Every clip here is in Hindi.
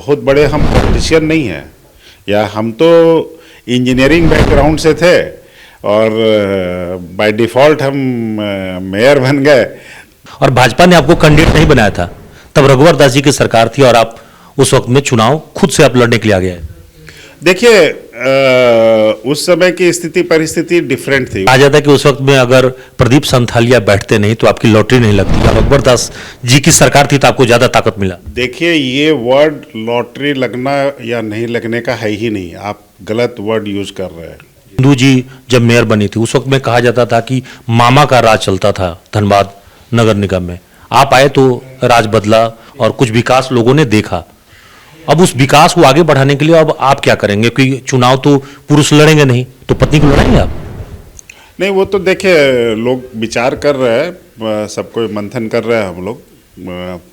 बहुत बड़े हम पॉलिटिशियन नहीं हैं, या हम तो इंजीनियरिंग बैकग्राउंड से थे और बाय डिफ़ॉल्ट हम मेयर बन गए। और भाजपा ने आपको कैंडिडेट नहीं बनाया था, तब रघुवर दास जी की सरकार थी और आप उस वक्त में चुनाव खुद से आप लड़ने के लिए आ गए। देखिए, उस समय की स्थिति परिस्थिति डिफरेंट थी। कहा जाता है कि उस वक्त में अगर प्रदीप संथालिया बैठते नहीं तो आपकी लॉटरी नहीं लगती। रघुवर दास जी की सरकार थी तो आपको ज्यादा ताकत मिला। देखिए, ये वर्ड लॉटरी लगना या नहीं लगने का है ही नहीं, आप गलत वर्ड यूज कर रहे हैं। इंदू जी जब मेयर बनी थी उस वक्त में कहा जाता था कि मामा का राज चलता था धनबाद नगर निगम में। आप आए तो राज बदला और कुछ विकास लोगों ने देखा। अब उस विकास को आगे बढ़ाने के लिए अब आप क्या करेंगे? क्योंकि चुनाव तो पुरुष लड़ेंगे नहीं, तो पत्नी को लड़ाएंगे आप? नहीं, वो तो देखिए लोग विचार कर रहे हैं, सबको मंथन कर रहे हैं हम लोग,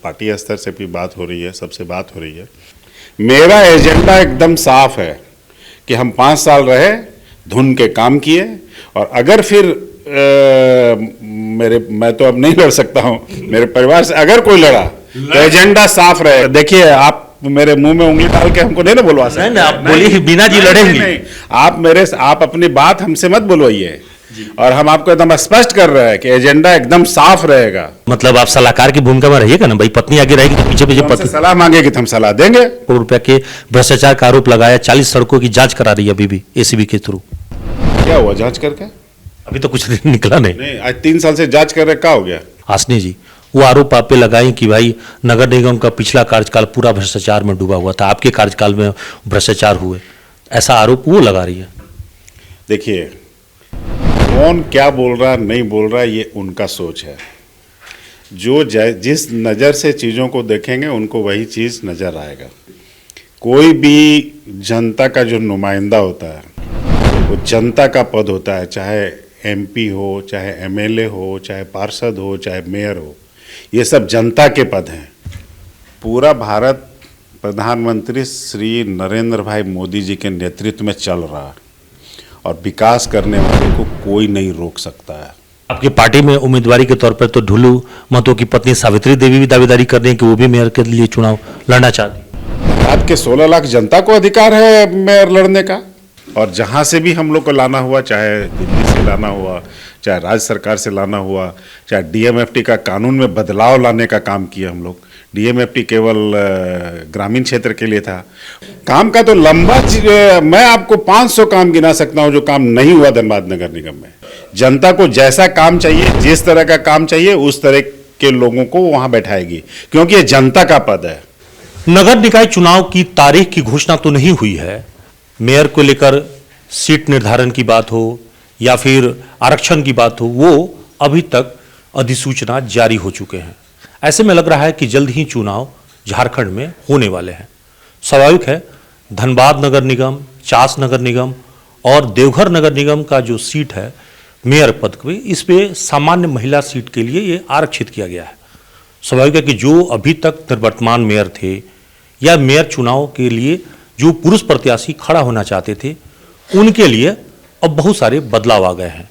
पार्टी स्तर से भी बात हो रही है, सबसे बात हो रही है। मेरा एजेंडा एकदम साफ है कि हम 5 साल रहे, धुन के काम किए, और अगर फिर मैं तो अब नहीं लड़ सकता हूं, मेरे परिवार से अगर कोई लड़ा तो एजेंडा साफ रहे। देखिए, आप मेरे मुंह में उंगली डाल के हमको नहीं ना बुलवा सकते। नहीं, आप बोलिए बिना जी लड़ेंगे। नहीं, आप अपनी बात हमसे मत बुलवाइए, और हम आपको एकदम स्पष्ट कर रहे हैं कि एजेंडा एकदम साफ रहेगा। मतलब आप सलाहकार की भूमिका में रहिएगा ना भाई, पत्नी आगे रहेगी तो पीछे पीछे पत्नी सलाह मांगेगी तो हम सलाह देंगे। करोड़ रुपया के भ्रष्टाचार का आरोप लगाया, 40 सड़कों की जांच करा रही है अभी भी एसीबी के थ्रू। क्या हुआ जांच करके? अभी तो कुछ निकला नहीं। आज 3 साल से जांच कर रहे, क्या हो गया? हासनी जी, वो आरोप आप पे लगाई कि भाई नगर निगम का पिछला कार्यकाल पूरा भ्रष्टाचार में डूबा हुआ था, आपके कार्यकाल में भ्रष्टाचार हुए, ऐसा आरोप वो लगा रही है। देखिए, कौन क्या बोल रहा नहीं बोल रहा ये उनका सोच है। जो जिस नज़र से चीज़ों को देखेंगे उनको वही चीज़ नज़र आएगा। कोई भी जनता का जो नुमाइंदा होता है वो जनता का पद होता है, चाहे एमपी हो, चाहे एमएलए हो, चाहे पार्षद हो, चाहे मेयर हो, ये सब जनता के पद हैं। पूरा भारत प्रधानमंत्री श्री नरेंद्र भाई मोदी जी के नेतृत्व में चल रहा है, और विकास करने वाले को कोई नहीं रोक सकता है। आपकी पार्टी में उम्मीदवारी के तौर पर तो ढुलू महतो की पत्नी सावित्री देवी भी दावेदारी कर रही है कि वो भी मेयर के लिए चुनाव लड़ना चाहती है। भारत के 16 लाख जनता को अधिकार है मेयर लड़ने का, और जहाँ से भी हम लोग को लाना हुआ, चाहे दिल्ली से लाना हुआ, चाहे राज्य सरकार से लाना हुआ, चाहे डीएमएफटी का कानून में बदलाव लाने का काम किया हम लोग। डीएमएफटी केवल ग्रामीण क्षेत्र के लिए था। काम का तो लंबा, मैं आपको 500 काम गिना सकता हूं जो काम नहीं हुआ धनबाद नगर निगम में। जनता को जैसा काम चाहिए, जिस तरह का काम चाहिए, उस तरह के लोगों को वहां बैठाएगी, क्योंकि ये जनता का पद है। नगर निकाय चुनाव की तारीख की घोषणा तो नहीं हुई है। मेयर को लेकर सीट निर्धारण की बात हो या फिर आरक्षण की बात हो, वो अभी तक अधिसूचना जारी हो चुके हैं। ऐसे में लग रहा है कि जल्द ही चुनाव झारखंड में होने वाले हैं। स्वाभाविक है, धनबाद नगर निगम, चास नगर निगम और देवघर नगर निगम का जो सीट है मेयर पद पे, इस पे सामान्य महिला सीट के लिए ये आरक्षित किया गया है। स्वाभाविक है कि जो अभी तक निवर्तमान मेयर थे या मेयर चुनाव के लिए जो पुरुष प्रत्याशी खड़ा होना चाहते थे, उनके लिए अब बहुत सारे बदलाव आ गए हैं।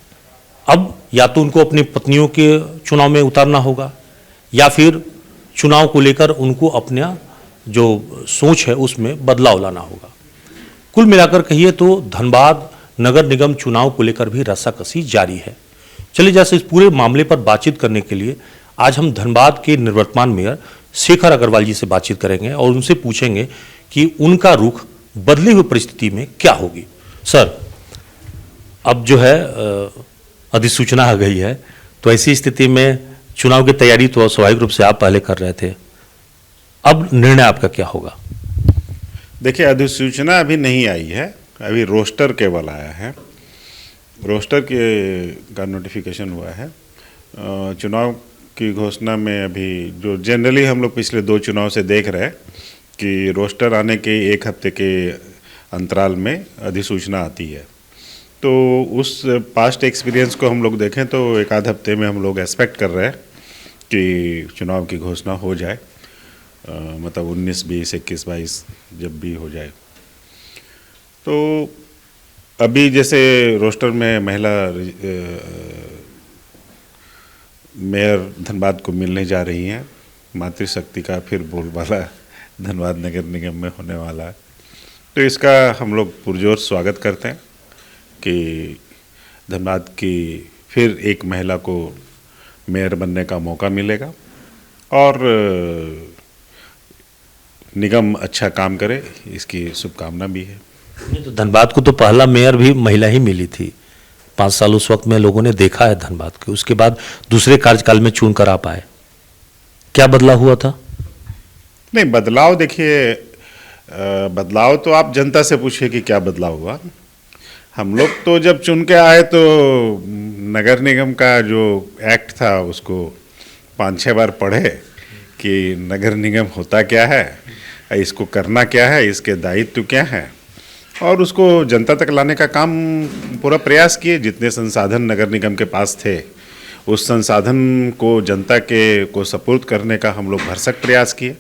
अब या तो उनको अपनी पत्नियों के चुनाव में उतारना होगा, या फिर चुनाव को लेकर उनको अपना जो सोच है उसमें बदलाव लाना होगा। कुल मिलाकर कहिए तो धनबाद नगर निगम चुनाव को लेकर भी रस्साकसी जारी है। चलिए, जैसे इस पूरे मामले पर बातचीत करने के लिए आज हम धनबाद के निवर्तमान मेयर शेखर अग्रवाल जी से बातचीत करेंगे और उनसे पूछेंगे कि उनका रुख बदली हुई परिस्थिति में क्या होगी। सर, अब जो है अधिसूचना आ गई है, तो ऐसी स्थिति में चुनाव की तैयारी तो स्वाभाविक रूप से आप पहले कर रहे थे, अब निर्णय आपका क्या होगा? देखिए, अधिसूचना अभी नहीं आई है, अभी रोस्टर केवल आया है। रोस्टर का नोटिफिकेशन हुआ है। चुनाव की घोषणा में अभी जो जनरली हम लोग पिछले 2 चुनाव से देख रहे हैं कि रोस्टर आने के 1 हफ्ते के अंतराल में अधिसूचना आती है। तो उस पास्ट एक्सपीरियंस को हम लोग देखें तो 1 आध हफ्ते में हम लोग एक्सपेक्ट कर रहे हैं कि चुनाव की घोषणा हो जाए, मतलब 19, 20, 21, 22 जब भी हो जाए। तो अभी जैसे रोस्टर में महिला मेयर धनबाद को मिलने जा रही हैं, मातृशक्ति का फिर बोलबाला धनबाद नगर निगम में होने वाला है। तो इसका हम लोग पुरजोर स्वागत करते हैं कि धनबाद की फिर एक महिला को मेयर बनने का मौका मिलेगा और निगम अच्छा काम करे, इसकी शुभकामना भी है। नहीं तो धनबाद को तो पहला मेयर भी महिला ही मिली थी, 5 साल उस वक्त में लोगों ने देखा है धनबाद के, उसके बाद दूसरे कार्यकाल में चुन कर आ पाए। क्या बदलाव हुआ था? नहीं, बदलाव देखिए, बदलाव तो आप जनता से पूछिए कि क्या बदलाव हुआ। हम लोग तो जब चुन के आए तो नगर निगम का जो एक्ट था उसको 5-6 बार पढ़े कि नगर निगम होता क्या है, इसको करना क्या है, इसके दायित्व क्या है, और उसको जनता तक लाने का काम पूरा प्रयास किए। जितने संसाधन नगर निगम के पास थे उस संसाधन को जनता के को सपुर्द करने का हम लोग भरसक प्रयास किए,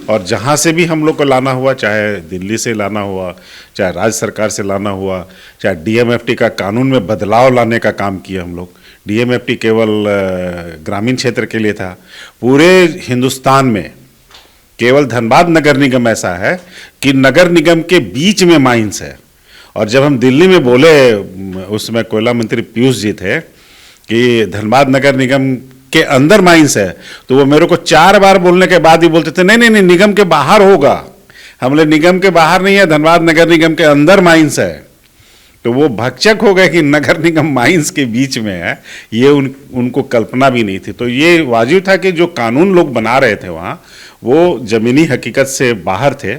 और जहाँ से भी हम लोग को लाना हुआ, चाहे दिल्ली से लाना हुआ, चाहे राज्य सरकार से लाना हुआ, चाहे डीएमएफटी का कानून में बदलाव लाने का काम किया हम लोग। डीएमएफटी केवल ग्रामीण क्षेत्र के लिए था, पूरे हिंदुस्तान में केवल धनबाद नगर निगम ऐसा है कि नगर निगम के बीच में माइंस है। और जब हम दिल्ली में बोले, उसमें कोयला मंत्री पीयूष जी थे कि धनबाद नगर निगम के अंदर माइंस है, तो वो मेरे को 4 बार बोलने के बाद ही बोलते थे नहीं नहीं नहीं, निगम के बाहर होगा। हमने निगम के बाहर नहीं है, धनबाद नगर निगम के अंदर माइंस है। तो वो भक्षक हो गए कि नगर निगम माइंस के बीच में है, ये उनको कल्पना भी नहीं थी। तो ये वाजिब था कि जो कानून लोग बना रहे थे वहाँ, वो ज़मीनी हकीकत से बाहर थे।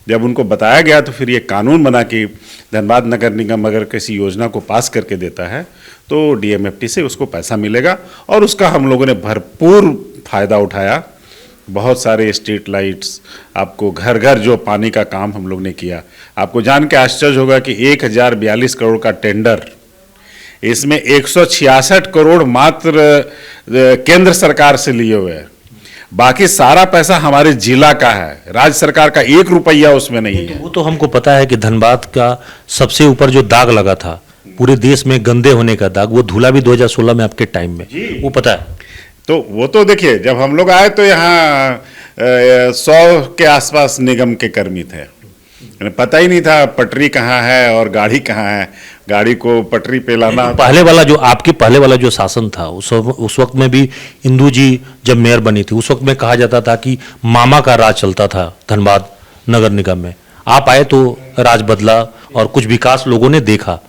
जब उनको बताया गया तो फिर ये कानून बना कि धनबाद नगर निगम अगर किसी योजना को पास करके देता है तो डीएमएफटी से उसको पैसा मिलेगा, और उसका हम लोगों ने भरपूर फ़ायदा उठाया। बहुत सारे स्ट्रीट लाइट्स, आपको घर घर जो पानी का काम हम लोग ने किया। आपको जान के आश्चर्य होगा कि 1042 करोड़ का टेंडर, इसमें 166 करोड़ मात्र केंद्र सरकार से लिए हुए हैं। बाकी सारा पैसा हमारे जिला का है, राज्य सरकार का 1 रुपया उसमें नहीं है। वो तो हमको पता है कि धनबाद का सबसे ऊपर जो दाग लगा था पूरे देश में गंदे होने का दाग, वो धुला भी 2016 में आपके टाइम में, वो पता है। तो वो तो देखिए, जब हम लोग आए तो यहाँ 100 के आसपास निगम के कर्मी थे। पता ही नहीं था पटरी कहाँ है और गाड़ी कहाँ है, गाड़ी को पटरी पे लाना। पहले वाला जो आपके पहले वाला जो शासन था, उस वक्त में भी इंदू जी जब मेयर बनी थी, उस वक्त में कहा जाता था कि मामा का राज चलता था धनबाद नगर निगम में। आप आए तो राज बदला और कुछ विकास लोगों ने देखा।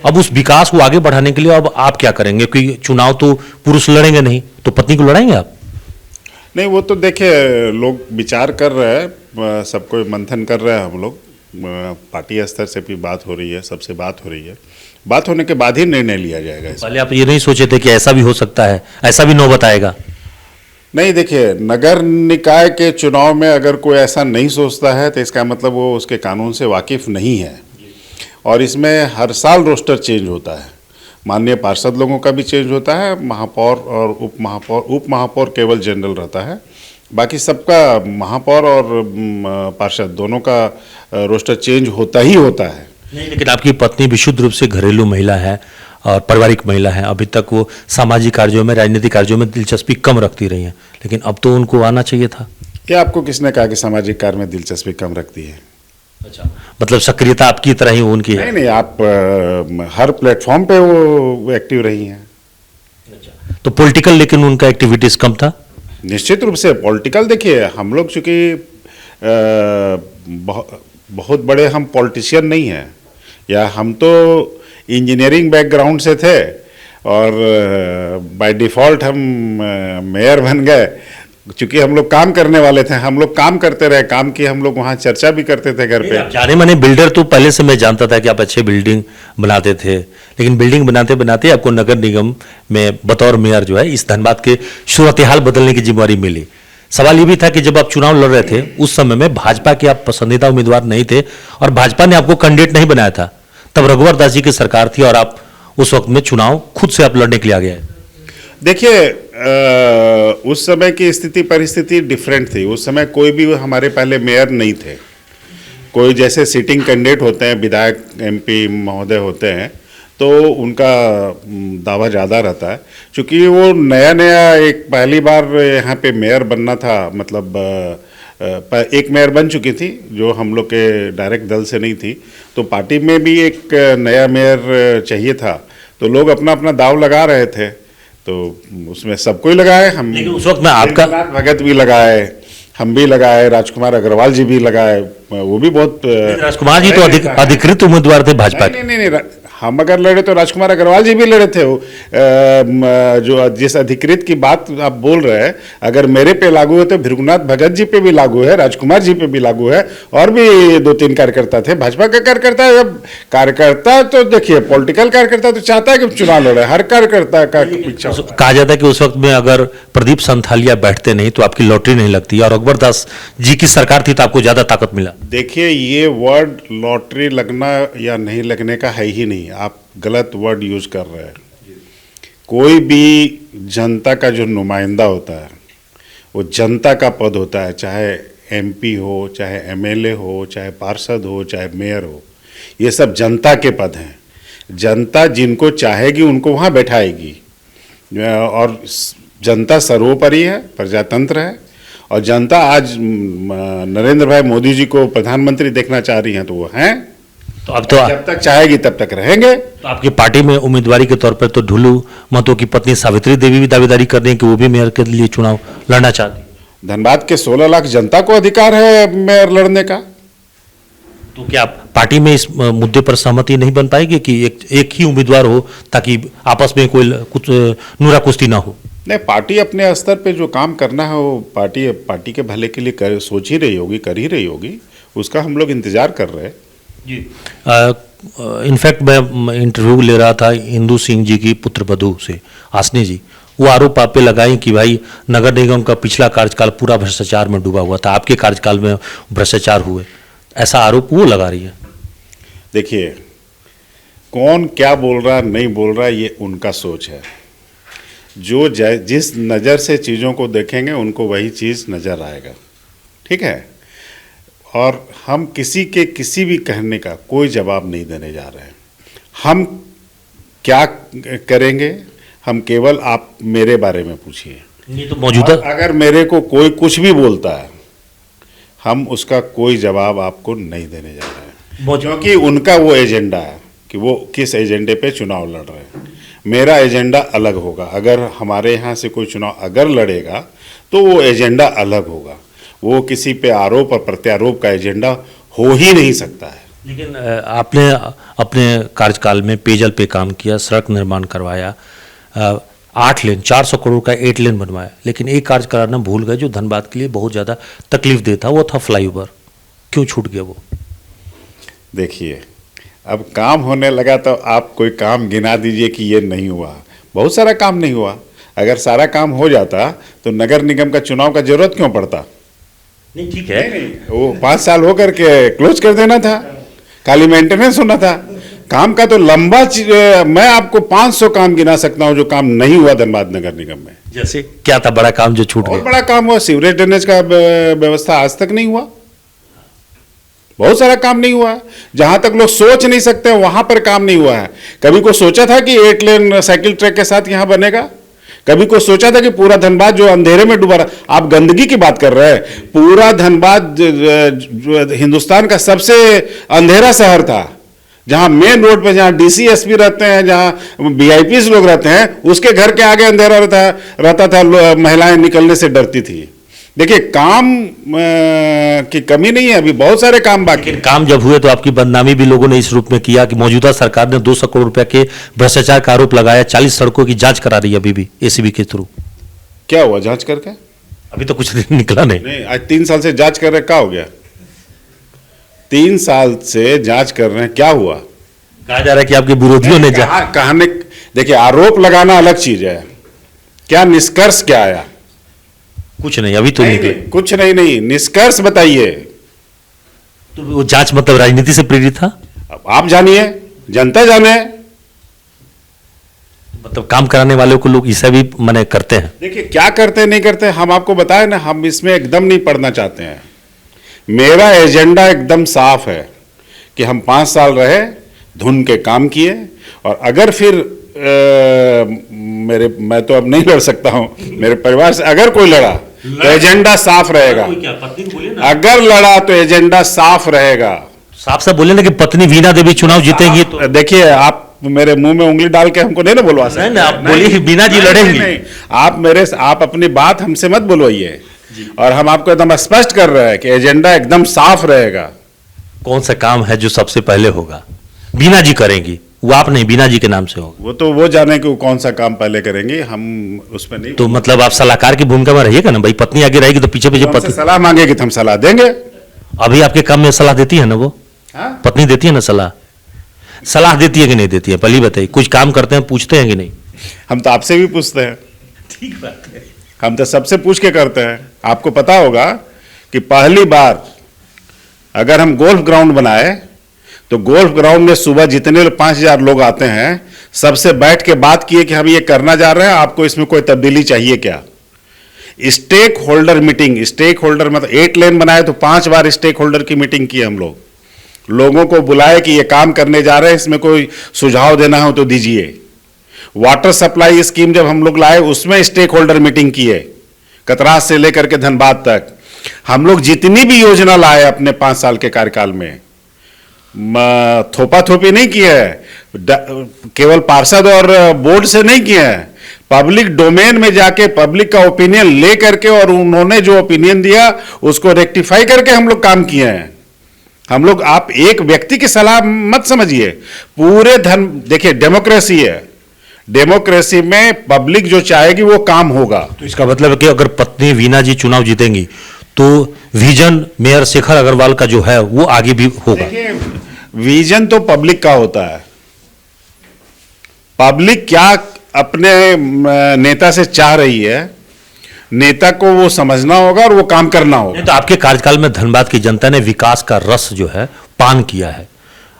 अब उस विकास को आगे बढ़ाने के लिए अब आप क्या करेंगे? क्योंकि चुनाव तो पुरुष लड़ेंगे नहीं, तो पत्नी को लड़ाएंगे आप? नहीं, वो तो देखिए लोग विचार कर रहे हैं, सबको मंथन कर रहे हैं। हम लोग पार्टी स्तर से भी बात हो रही है, सबसे बात हो रही है। बात होने के बाद ही निर्णय लिया जाएगा। पहले आप ये नहीं सोचे थे कि ऐसा भी हो सकता है, ऐसा भी नौबत आएगा? नहीं, देखिए, नगर निकाय के चुनाव में अगर कोई ऐसा नहीं सोचता है तो इसका मतलब वो उसके कानून से वाकिफ नहीं है। और इसमें हर साल रोस्टर चेंज होता है, माननीय पार्षद लोगों का भी चेंज होता है, महापौर और उप महापौर केवल जनरल रहता है, बाकी सबका महापौर और पार्षद दोनों का रोस्टर चेंज होता ही होता है। नहीं, लेकिन आपकी पत्नी विशुद्ध रूप से घरेलू महिला है और पारिवारिक महिला है। अभी तक वो सामाजिक कार्यों में, राजनीतिक कार्यों में दिलचस्पी कम रखती रही हैं, लेकिन अब तो उनको आना चाहिए था। क्या आपको किसने कहा कि सामाजिक कार्य में दिलचस्पी कम रखती है? अच्छा, मतलब सक्रियता आपकी तरह ही उनकी है? नहीं, आप हर प्लेटफॉर्म पे वो एक्टिव रही हैं। अच्छा, तो पॉलिटिकल लेकिन उनका एक्टिविटीज कम था? निश्चित रूप से पॉलिटिकल, देखिए हम लोग चूँकि बहुत बड़े हम पॉलिटिशियन नहीं हैं, या हम तो इंजीनियरिंग बैकग्राउंड से थे और बाय डिफ़ॉल्ट हम मेयर बन गए। चूँकि हम लोग काम करने वाले थे, हम लोग काम करते रहे, काम की हम लोग वहाँ चर्चा भी करते थे घर पे। जाने माने बिल्डर तो पहले से मैं जानता था कि आप अच्छे बिल्डिंग बनाते थे, लेकिन बिल्डिंग बनाते बनाते आपको नगर निगम में बतौर मेयर जो है इस धनबाद के सूरत हाल बदलने की जिम्मेवारी मिली। सवाल ये भी था कि जब आप चुनाव लड़ रहे थे उस समय में भाजपा के आप पसंदीदा उम्मीदवार नहीं थे और भाजपा ने आपको कैंडिडेट नहीं बनाया था, तब रघुवर दास जी की सरकार थी और आप उस वक्त में चुनाव खुद से आप लड़ने के लिए आ गए। देखिए, उस समय की स्थिति परिस्थिति डिफरेंट थी। उस समय कोई भी हमारे पहले मेयर नहीं थे। कोई जैसे सिटिंग कैंडिडेट होते हैं, विधायक एमपी महोदय होते हैं, तो उनका दावा ज़्यादा रहता है। चूँकि वो नया नया एक पहली बार यहाँ पे मेयर बनना था, मतलब एक मेयर बन चुकी थी जो हम लोग के डायरेक्ट दल से नहीं थी, तो पार्टी में भी एक नया मेयर चाहिए था, तो लोग अपना अपना दाव लगा रहे थे, तो उसमें सबको ही लगाए। हम लेकिन उस वक्त में आपका भगत भी लगाए, हम भी लगाए, राजकुमार अग्रवाल जी भी लगाए, वो भी बहुत राजकुमार जी तो अधिकृत उम्मीदवार थे भाजपा के। नहीं, हम अगर लड़े तो राजकुमार अग्रवाल जी भी लड़े थे। वो जो जिस अधिकृत की बात आप बोल रहे हैं, अगर मेरे पे लागू है तो भृगुनाथ भगत जी पे भी लागू है, राजकुमार जी पे भी लागू है, और भी 2-3 कार्यकर्ता थे भाजपा के कार्यकर्ता। अब कार्यकर्ता तो देखिए, पॉलिटिकल कार्यकर्ता तो चाहता है कि चुनाव लड़े, हर कार्यकर्ता का इच्छा। कहा जाता है कि उस वक्त में अगर प्रदीप संथालिया बैठते नहीं तो आपकी लॉटरी नहीं लगती, और अकबर दास जी की सरकार थी तो आपको ज्यादा ताकत मिला। देखिए, ये वर्ड लॉटरी लगना या नहीं लगने का है ही नहीं, आप गलत वर्ड यूज कर रहे हैं। कोई भी जनता का जो नुमाइंदा होता है, वो जनता का पद होता है, चाहे एमपी हो, चाहे एमएलए हो, चाहे पार्षद हो, चाहे मेयर हो, ये सब जनता के पद हैं। जनता जिनको चाहेगी उनको वहाँ बैठाएगी, और जनता सर्वोपरि है, प्रजातंत्र है, और जनता आज नरेंद्र भाई मोदी जी को प्रधानमंत्री देखना चाह रही हैं, तो वो हैं। तो अब तो जब तक चाहेगी तब तक रहेंगे। तो आपकी पार्टी में उम्मीदवारी के तौर पर तो ढुलू महतो की पत्नी सावित्री देवी भी दावेदारी कर रही हैं कि वो भी मेयर के लिए चुनाव लड़ना चाहती है। धनबाद के 16 लाख जनता को अधिकार है मेयर लड़ने का। तो क्या पार्टी में इस मुद्दे पर सहमति नहीं बन पाएगी कि एक ही उम्मीदवार हो, ताकि आपस में कोई कुछ नूरा कुश्ती ना हो? नहीं, पार्टी अपने स्तर पे जो काम करना है वो पार्टी के भले के लिए सोच ही रही होगी, कर ही रही होगी, उसका हम लोग इंतजार कर रहे हैं जी। इनफैक्ट मैं इंटरव्यू ले रहा था इंदू सिंह जी की पुत्रवधू से, हासनी जी, वो आरोप आप पे लगाई कि भाई नगर निगम का पिछला कार्यकाल पूरा भ्रष्टाचार में डूबा हुआ था, आपके कार्यकाल में भ्रष्टाचार हुए, ऐसा आरोप वो लगा रही है। देखिए, कौन क्या बोल रहा नहीं बोल रहा ये उनका सोच है। जो जिस नज़र से चीज़ों को देखेंगे उनको वही चीज़ नज़र आएगा, ठीक है। और हम किसी के किसी भी कहने का कोई जवाब नहीं देने जा रहे हैं। हम क्या करेंगे, हम केवल आप मेरे बारे में पूछिए। ये तो मौजूदा अगर मेरे को कोई कुछ भी बोलता है, हम उसका कोई जवाब आपको नहीं देने जा रहे हैं, क्योंकि उनका वो एजेंडा है कि वो किस एजेंडे पे चुनाव लड़ रहे हैं। मेरा एजेंडा अलग होगा। अगर हमारे यहाँ से कोई चुनाव अगर लड़ेगा तो वो एजेंडा अलग होगा, वो किसी पे आरोप और प्रत्यारोप का एजेंडा हो ही नहीं सकता है। लेकिन आपने अपने कार्यकाल में पेयजल पे काम किया, सड़क निर्माण करवाया, 8 लेन 400 करोड़ का 8 लेन बनवाया, लेकिन एक कार्य कराना भूल गए जो धनबाद के लिए बहुत ज़्यादा तकलीफ देता, वो था फ्लाईओवर। क्यों छूट गया वो? देखिए, अब काम होने लगा तो आप कोई काम गिना दीजिए कि ये नहीं हुआ। बहुत सारा काम नहीं हुआ। अगर सारा काम हो जाता तो नगर निगम का चुनाव का जरूरत क्यों पड़ता? नहीं, ठीक है, वो 5 साल होकर के क्लोज कर देना था, खाली मेंटेनेंस होना था। काम का तो लंबा मैं आपको 500 काम गिना सकता हूं जो काम नहीं हुआ धनबाद नगर निगम में। जैसे क्या था बड़ा काम जो छूट गया? बहुत बड़ा काम हुआ, सीवरेज ड्रेनेज का व्यवस्था आज तक नहीं हुआ। बहुत सारा काम नहीं हुआ है, जहां तक लोग सोच नहीं सकते वहां पर काम नहीं हुआ है। कभी को सोचा था कि 8 लेन साइकिल ट्रैक के साथ यहां बनेगा? कभी को सोचा था कि पूरा धनबाद जो अंधेरे में डूबा रहा, आप गंदगी की बात कर रहे हैं, पूरा धनबाद हिंदुस्तान का सबसे अंधेरा शहर था, जहां मेन रोड पे जहां डीसी एसपी रहते हैं, जहां वीआईपीज लोग रहते हैं, उसके घर के आगे अंधेरा रहता था, महिलाएं निकलने से डरती थी। देखिए, काम की कमी नहीं है, अभी बहुत सारे काम बाकी। लेकिन काम जब हुए तो आपकी बदनामी भी लोगों ने इस रूप में किया कि मौजूदा सरकार ने 200 करोड़ रुपए के भ्रष्टाचार का आरोप लगाया, 40 सड़कों की जांच करा रही है अभी भी एसीबी के थ्रू। क्या हुआ जांच करके? अभी तो कुछ निकला नहीं। आज 3 साल से जांच कर रहे, क्या हो गया? 3 साल से जांच कर रहे हैं, क्या हुआ? कहा जा रहा है कि आपके विरोधियों ने कहने, देखिए, आरोप लगाना अलग चीज है, क्या निष्कर्ष क्या आया? कुछ नहीं, अभी तो निकले कुछ नहीं, निष्कर्ष बताइए। तो वो जांच मतलब राजनीति से प्रेरित था? अब आप जानिए, जनता जाने। मतलब काम कराने वालों को लोग इसे भी मने करते हैं। देखिए, क्या करते नहीं करते हम आपको बताए ना, हम इसमें एकदम नहीं पढ़ना चाहते हैं। मेरा एजेंडा एकदम साफ है कि हम 5 साल रहे, धुन के काम किए, और अगर फिर मैं तो अब नहीं लड़ सकता हूं, मेरे परिवार से अगर कोई लड़ा तो एजेंडा साफ रहेगा। क्या पत्नी बोले ना, अगर लड़ा तो एजेंडा साफ रहेगा। साफ साफ बोले ना कि पत्नी वीणा देवी चुनाव जीतेंगी तो देखिए, आप मेरे मुंह में उंगली डाल के हमको नहीं ना बुलवा सकते। नहीं, आप बोलिए वीणा जी लड़ेंगी। नहीं, आप अपनी बात हमसे मत बुलवाइए। और हम आपको एकदम स्पष्ट कर रहे हैं कि एजेंडा एकदम साफ रहेगा। कौन सा काम है जो सबसे पहले होगा? वीणा जी करेंगी, वो आप नहीं, वीणा जी के नाम से होगा। वो जाने कि वो कौन सा काम पहले करेंगे, हम उस पर नहीं। तो मतलब आप सलाहकार की भूमिका में रहिएगा ना भाई, पत्नी आगे रहेगी तो पीछे पीछे हमसे पत्नी। सलाह मांगेगी तो हम सलाह देंगे। अभी आपके काम में सलाह देती है ना वो? हाँ? पत्नी देती है ना सलाह? सलाह देती है कि नहीं देती है, पहले बताइए। कुछ काम करते हैं पूछते हैं कि नहीं? हम तो आपसे भी पूछते हैं। ठीक बात है। हम तो सबसे पूछ के करते हैं। आपको पता होगा कि पहली बार अगर हम गोल्फ ग्राउंड बनाए तो गोल्फ ग्राउंड में सुबह जितने 5,000 लोग आते हैं, सबसे बैठ के बात किए कि हम ये करना जा रहे हैं, आपको इसमें कोई तब्दीली चाहिए क्या? Stakeholder meeting, stakeholder मतलब 8 लेन बनाए तो 5 बार स्टेक होल्डर की मीटिंग की हम लोगों को बुलाए कि ये काम करने जा रहे हैं, इसमें कोई सुझाव देना हो तो दीजिए। वाटर सप्लाई स्कीम जब हम लोग लाए उसमें स्टेक होल्डर मीटिंग किए, कतरास से लेकर के धनबाद तक। हम लोग जितनी भी योजना लाए अपने 5 साल के कार्यकाल में, थोपा थोपी नहीं किए है, केवल पार्षद और बोर्ड से नहीं किए हैं, पब्लिक डोमेन में जाके पब्लिक का ओपिनियन ले करके और उन्होंने जो ओपिनियन दिया उसको रेक्टिफाई करके हम लोग काम किए हैं। हम लोग, आप एक व्यक्ति की सलाह मत समझिए, पूरे देखिए डेमोक्रेसी है, डेमोक्रेसी में पब्लिक जो चाहेगी वो काम होगा। तो इसका मतलब है कि अगर पत्नी वीणा जी चुनाव जीतेंगी तो विजन मेयर शेखर अग्रवाल का जो है वो आगे भी होगा। देखिए, विजन तो पब्लिक का होता है। पब्लिक क्या अपने नेता से चाह रही है, नेता को वो समझना होगा और वो काम करना होगा। नहीं तो आपके कार्यकाल में धनबाद की जनता ने विकास का रस जो है पान किया है,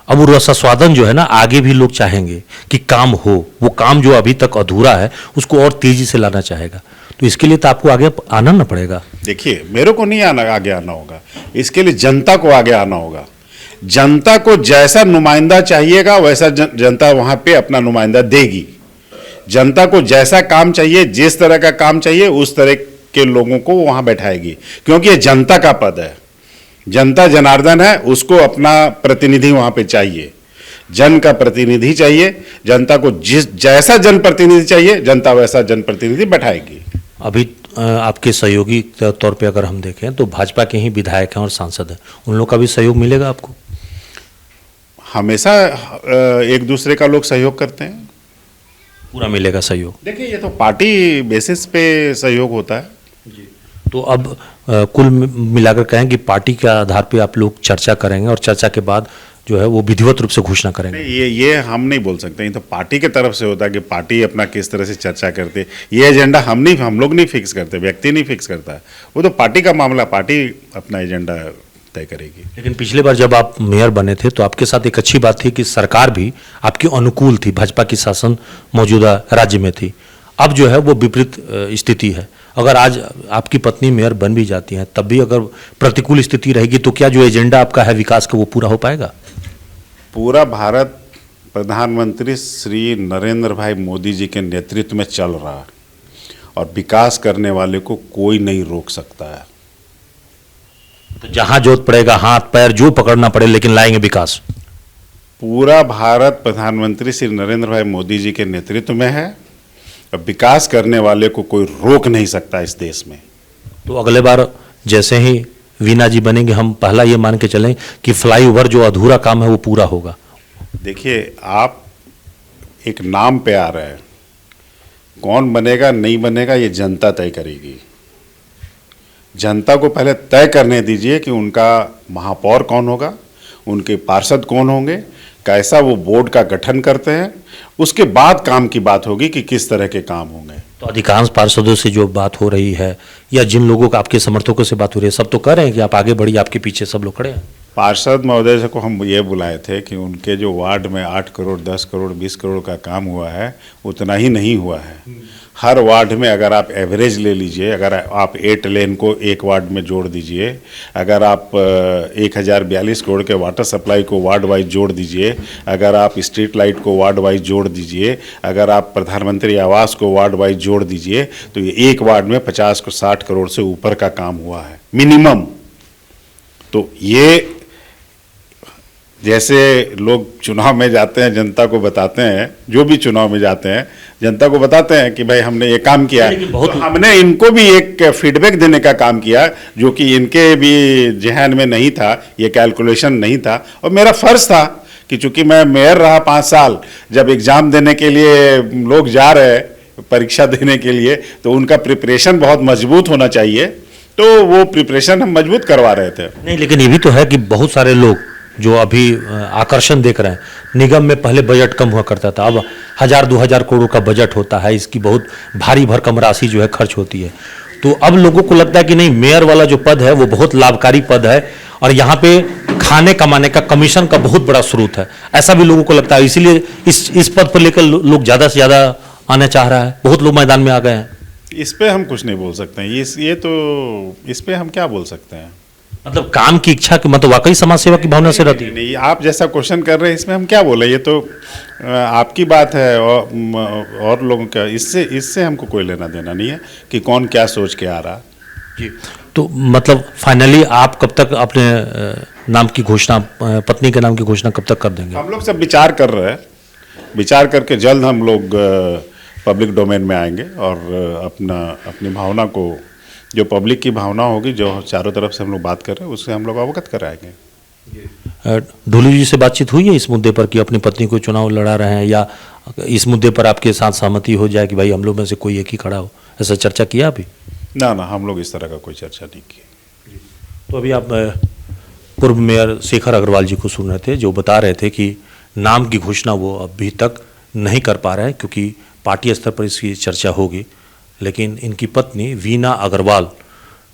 अब वो रसास्वादन जो है ना आगे भी लोग चाहेंगे कि काम हो, वो काम जो अभी तक अधूरा है उसको और तेजी से लाना चाहेगा, तो इसके लिए तो आपको आगे आना ना पड़ेगा। देखिए, मेरे को नहीं आगे आना होगा, इसके लिए जनता को आगे आना होगा। जनता को जैसा नुमाइंदा चाहिएगा वैसा जनता वहां पे अपना नुमाइंदा देगी। जनता को जैसा काम चाहिए, जिस तरह का काम चाहिए, उस तरह के लोगों को वहां बैठाएगी, क्योंकि ये जनता का पद है। जनता जनार्दन है, उसको अपना प्रतिनिधि वहां पे चाहिए, जन का प्रतिनिधि चाहिए। जनता को जैसा जनप्रतिनिधि चाहिए, जनता वैसा जनप्रतिनिधि बैठाएगी। अभी आपके सहयोगी के तौर पे अगर हम देखें तो भाजपा के ही विधायक हैं और सांसद हैं, उन लोग का भी सहयोग मिलेगा आपको? हमेशा एक दूसरे का लोग सहयोग करते हैं, पूरा मिलेगा सहयोग। देखिए, ये तो पार्टी बेसिस पे सहयोग होता है। तो अब कुल मिलाकर कहें कि पार्टी के आधार पे आप लोग चर्चा करेंगे और चर्चा के बाद जो है वो विधिवत रूप से घोषणा करेंगे? ये हम नहीं बोल सकते, ये तो पार्टी की तरफ से होता है कि पार्टी अपना किस तरह से चर्चा करती है। ये एजेंडा हम लोग नहीं फिक्स करते, व्यक्ति नहीं फिक्स करता है, वो तो पार्टी का मामला, पार्टी अपना एजेंडा तय करेगी। लेकिन पिछले बार जब आप मेयर बने थे तो आपके साथ एक अच्छी बात थी कि सरकार भी आपके अनुकूल थी, भाजपा की शासन मौजूदा राज्य में थी। अब जो है वो विपरीत स्थिति है। अगर आज आपकी पत्नी मेयर बन भी जाती हैं तब भी अगर प्रतिकूल स्थिति रहेगी तो क्या जो एजेंडा आपका है विकास का वो पूरा हो पाएगा? पूरा भारत प्रधानमंत्री श्री नरेंद्र भाई मोदी जी के नेतृत्व में चल रहा है और विकास करने वाले को कोई नहीं रोक सकता है। तो जहां जोत पड़ेगा, हाथ पैर जो पकड़ना पड़े, लेकिन लाएंगे विकास। पूरा भारत प्रधानमंत्री श्री नरेंद्र भाई मोदी जी के नेतृत्व में है, अब विकास करने वाले को कोई रोक नहीं सकता इस देश में। तो अगले बार जैसे ही वीणा जी बनेंगे, हम पहला ये मान के चलें कि फ्लाईओवर जो अधूरा काम है वो पूरा होगा। देखिए, आप एक नाम पे आ रहे हैं, कौन बनेगा नहीं बनेगा ये जनता तय करेगी। जनता को पहले तय करने दीजिए कि उनका महापौर कौन होगा, उनके पार्षद कौन होंगे, कैसा वो बोर्ड का गठन करते हैं, उसके बाद काम की बात होगी कि किस तरह के काम होंगे। तो अधिकांश पार्षदों से जो बात हो रही है या जिन लोगों का आपके समर्थकों से बात हो रही है, सब तो कह रहे हैं कि आप आगे बढ़िए, आपके पीछे सब लोग खड़े हैं। पार्षद महोदय से को हम ये बुलाए थे कि उनके जो वार्ड में 8 करोड़ 10 करोड़ 20 करोड़ का काम हुआ है उतना ही नहीं हुआ है। हर वार्ड में अगर आप एवरेज ले लीजिए, अगर आप 8 लेन को एक वार्ड में जोड़ दीजिए, अगर आप 1042 करोड़ के वाटर सप्लाई को वार्ड वाइज जोड़ दीजिए, अगर आप स्ट्रीट लाइट को वार्ड वाइज जोड़ दीजिए, अगर आप प्रधानमंत्री आवास को वार्ड वाइज जोड़ दीजिए, तो ये एक वार्ड में 50 को 60 करोड़ से ऊपर का काम हुआ है मिनिमम। तो ये जैसे लोग चुनाव में जाते हैं, जनता को बताते हैं, जो भी चुनाव में जाते हैं जनता को बताते हैं कि भाई हमने ये काम किया है, तो हमने इनको भी एक फीडबैक देने का काम किया जो कि इनके भी जहन में नहीं था, ये कैलकुलेशन नहीं था। और मेरा फर्ज था कि चूंकि मैं मेयर रहा 5 साल, जब एग्जाम देने के लिए लोग जा रहे हैं परीक्षा देने के लिए, तो उनका प्रिपरेशन बहुत मजबूत होना चाहिए, तो वो प्रिपरेशन हम मजबूत करवा रहे थे। नहीं, लेकिन ये भी तो है कि बहुत सारे लोग जो अभी आकर्षण देख रहे हैं, निगम में पहले बजट कम हुआ करता था, अब 1000-2000 करोड़ का बजट होता है, इसकी बहुत भारी भरकम राशि जो है खर्च होती है। तो अब लोगों को लगता है कि नहीं, मेयर वाला जो पद है वो बहुत लाभकारी पद है और यहाँ पे खाने कमाने का कमीशन का बहुत बड़ा स्रोत है, ऐसा भी लोगों को लगता है। इसीलिए इस पद पर लेकर लोग ज़्यादा से ज़्यादा आना चाह रहा है, बहुत लोग मैदान में आ गए हैं। इस पे हम कुछ नहीं बोल सकते हैं, ये तो इस पे हम क्या बोल सकते हैं? मतलब काम की इच्छा की, मतलब वाकई समाज सेवा की भावना से रहती है। नहीं, आप जैसा क्वेश्चन कर रहे हैं इसमें हम क्या बोले, ये तो आपकी बात है और लोगों का, इससे हमको कोई लेना देना नहीं है कि कौन क्या सोच के आ रहा। जी, तो मतलब फाइनली आप कब तक अपने नाम की घोषणा, पत्नी के नाम की घोषणा कब तक कर देंगे? हम लोग सब विचार कर रहे हैं, विचार करके जल्द हम लोग पब्लिक डोमेन में आएंगे और अपनी भावना को, जो पब्लिक की भावना होगी, जो चारों तरफ से हम लोग बात कर रहे हैं, उससे हम लोग अवगत कराएंगे। ढोलू जी से बातचीत हुई है इस मुद्दे पर कि अपनी पत्नी को चुनाव लड़ा रहे हैं, या इस मुद्दे पर आपके साथ सहमति हो जाए कि भाई हम लोग में से कोई एक ही खड़ा हो, ऐसा चर्चा किया अभी? ना, हम लोग इस तरह का कोई चर्चा नहीं की। तो अभी आप पूर्व मेयर शेखर अग्रवाल जी को सुन रहे थे, जो बता रहे थे कि नाम की घोषणा वो अभी तक नहीं कर पा रहे हैं क्योंकि पार्टी स्तर पर इसकी चर्चा होगी, लेकिन इनकी पत्नी वीना अग्रवाल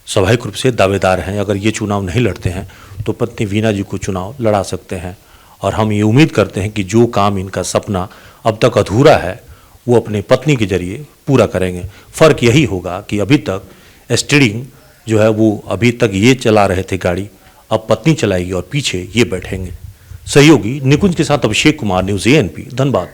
स्वाभाविक रूप से दावेदार हैं। अगर ये चुनाव नहीं लड़ते हैं तो पत्नी वीना जी को चुनाव लड़ा सकते हैं और हम ये उम्मीद करते हैं कि जो काम इनका सपना अब तक अधूरा है वो अपने पत्नी के जरिए पूरा करेंगे। फ़र्क यही होगा कि अभी तक स्टीयरिंग जो है वो अभी तक ये चला रहे थे गाड़ी, अब पत्नी चलाएगी और पीछे ये बैठेंगे। सहयोगी निकुंज के साथ अभिषेक कुमार, न्यूज़ ANP, धनबाद।